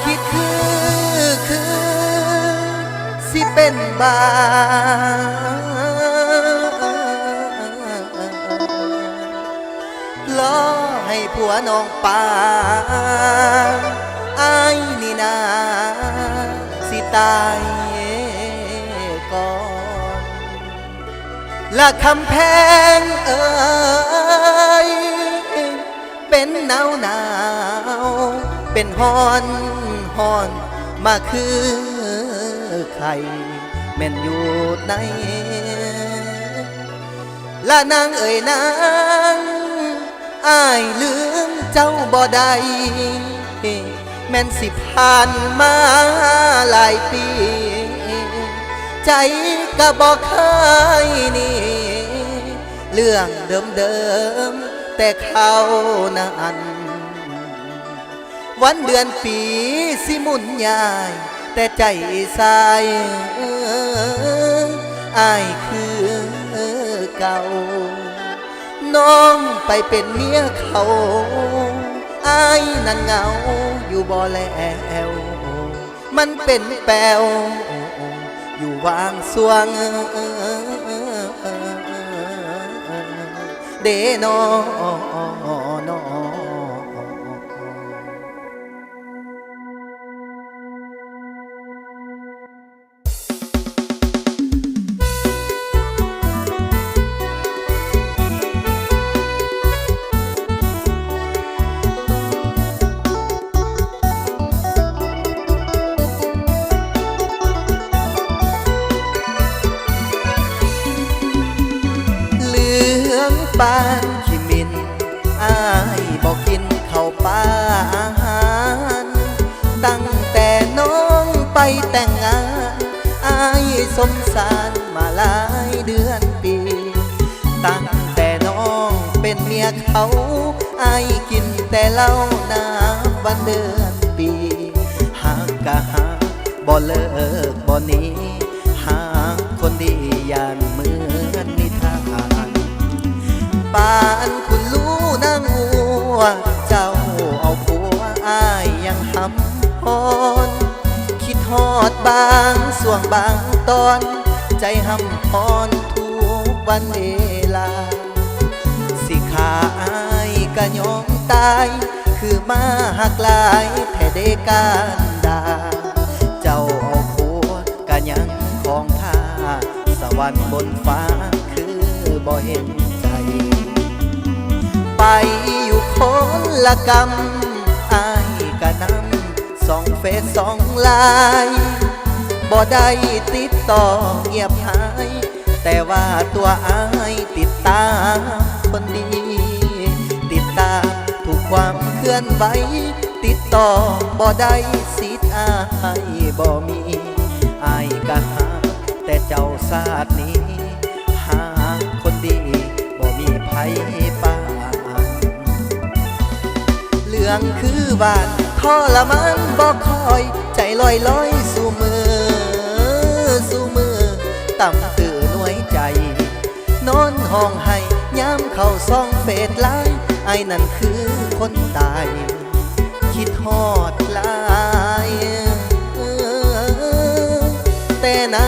คิดคือสิเป็นบารอให้ผัวน้องป่าอายนี่นาสิตายก่อนละคำแพงเป็นหนาวเป็นฮ้อนมาคือใครแม่นอยู่ในละนางนางอ้ายลืมเจ้าบ่ได้แม่นสิผ่านมาหลายปีใจก็บ่เคยนี่เรื่องเดิมแต่เขานั้นวันเดือนปีสิมุนยายแต่ใจสายอ้ายคือเก่าน้องไปเป็นเมียเขาอ้ายนั่นเหงาอยู่บ่แล้วมันเป็นแปลวอยู่วางสวงเดนอปานขี้มินอ้ายบอกกินข้าวปลาอาหารตั้งแต่น้องไปแต่งงานอ้ายสมสารมาหลายเดือนปีตั้งแต่น้องเป็นเมียเขาอ้ายกินแต่เหล้าน้ำวันเดือนปีหากกะหาบ่เลิกบ่หนีหาคนดีอย่างเหมือนนิทานบ้านคุณรู้นางหัวเจ้าเอาผัวอ้ายยังหำพรคิดฮอดบางส่วงบางตอนใจหำพรทุกวันเวลาสิขาอ้ายก็ยอมตายคือมาหักลายแท้ได้การดาเจ้าเอาผัวก็ยังของท่าสวรรค์บนฟ้าคือบ่เห็นไปอยู่คนละกำอ้ายกะนำส่องเฟซส่องไลน์บ่ได้ติดต่อเงียบหายแต่ว่าตัวอ้ายติดตามคนดีติดตามทุกความเคลื่อนไหวติดต่อบ่ได้สิทธิ์อ้ายบ่มีอ้ายกะหาแต่เจ้าศาสตร์นี้หาคนดีบ่มีไผป่าเรื่องคือบ้านทรมานบอกคอยใจลอยสู่มือต่ำตื่นหน่วยใจนอนห้องให้ย้ำเข้าซองเฟซไลน์ไอ้นั่นคือคนตายคิดฮอดลายแต่นา